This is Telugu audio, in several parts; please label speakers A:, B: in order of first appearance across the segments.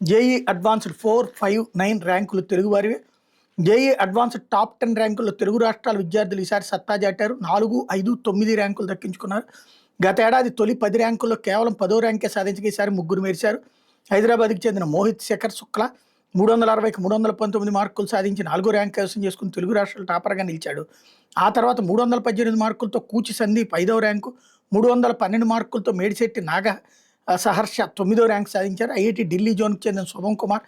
A: జేఈ అడ్వాన్స్డ్ 4, 5, 9 ర్యాంకులు తెలుగువారివే. జేఈ అడ్వాన్స్డ్ టాప్ 10 ర్యాంకుల్లో తెలుగు రాష్ట్రాల విద్యార్థులు ఈసారి సత్తా చాటారు. 4, 5, 9 ర్యాంకులు దక్కించుకున్నారు. గతేడాది తొలి 10 ర్యాంకుల్లో కేవలం 10వ ర్యాంకే సాధించగా ఈసారి ముగ్గురు మెరిశారు. హైదరాబాద్కి చెందిన మోహిత్ శేఖర్ శుక్లా 360కి 319 మార్కులు సాధించి 4వ ర్యాంక్ కైవసం చేసుకుని తెలుగు రాష్ట్రాల టాపర్గా నిలిచాడు. ఆ తర్వాత 318 మార్కులతో కూచి సందీప్ 5వ ర్యాంకు, 312 మార్కులతో మేడిశెట్టి నాగ సహర్ష 9వ ర్యాంక్ సాధించారు. ఐఐటి ఢిల్లీ జోన్కి చెందిన శుభం కుమార్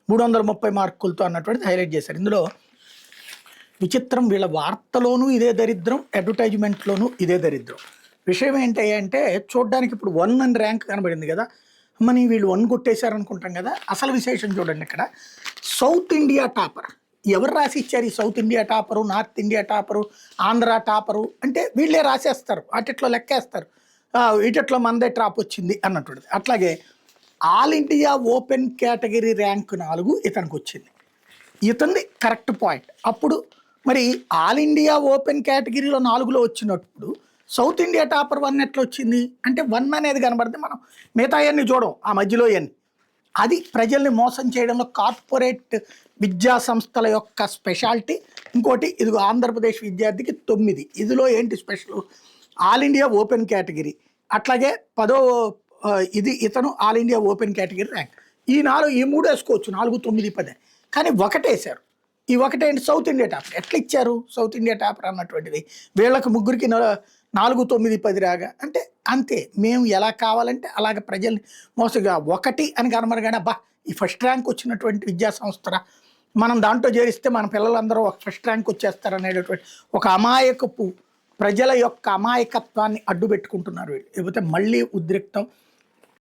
A: 330 మార్కులతో అన్నటువంటిది హైలైట్ చేశారు. ఇందులో విచిత్రం, వీళ్ళ వార్తలోనూ ఇదే దరిద్రం, అడ్వర్టైజ్మెంట్లోనూ ఇదే దరిద్రం. విషయం ఏంటి అంటే చూడడానికి ఇప్పుడు 1 అని ర్యాంక్ కనబడింది కదా, మరి వీళ్ళు 1 కొట్టేశారు అనుకుంటాం కదా. అసలు విశేషం చూడండి, ఇక్కడ సౌత్ ఇండియా టాపర్ ఎవరు రాసి ఇచ్చారు? ఈ south India topper, north India topper, Andhra topper అంటే వీళ్ళే రాసేస్తారు, అటిట్లో లెక్కేస్తారు, ఇటట్లో మందే టాప్ వచ్చింది అన్నటువంటిది. అట్లాగే all India open category rank 4 ఇతనికి వచ్చింది. ఇతనిది కరెక్ట్ పాయింట్. అప్పుడు మరి ఆల్ ఇండియా ఓపెన్ కేటగిరీలో 4లో వచ్చినప్పుడు సౌత్ ఇండియా టాపర్ 1 ఎట్లా వచ్చింది అంటే 1 అనేది కనబడితే మనం మిగతా అన్ని చూడం, ఆ మధ్యలో అన్ని. అది ప్రజల్ని మోసం చేయడంలో కార్పొరేట్ విద్యా సంస్థల యొక్క స్పెషాలిటీ. ఇంకోటి ఇదిగో ఆంధ్రప్రదేశ్ విద్యార్థికి 9. ఇందులో ఏంటి special? All India open category, అట్లాగే 10వ ఇది ఇతను all India open category rank. ఈ 3 వేసుకోవచ్చు, 4, 9, 10. కానీ ఒకటేశారు. ఈ ఒకటేంటి? South India topper. ఎట్లా ఇచ్చారు సౌత్ ఇండియా టాపర్ అన్నటువంటిది? వీళ్ళకి ముగ్గురికి 4, 9, 10 రాగా అంటే అంతే. మేము ఎలా కావాలంటే అలాగ ప్రజల్ని మోసగా 1 అని కనబడగానే అబ్బా ఈ ఫస్ట్ ర్యాంక్ వచ్చినటువంటి విద్యా సంస్థరా, మనం దాంట్లో చేరిస్తే మన పిల్లలందరూ ఫస్ట్ ర్యాంక్ వచ్చేస్తారు అనేటటువంటి ఒక అమాయకపు ప్రజల యొక్క అమాయకత్వాన్ని అడ్డు పెట్టుకుంటున్నారు వీళ్ళు. లేకపోతే మళ్ళీ ఉద్రిక్తం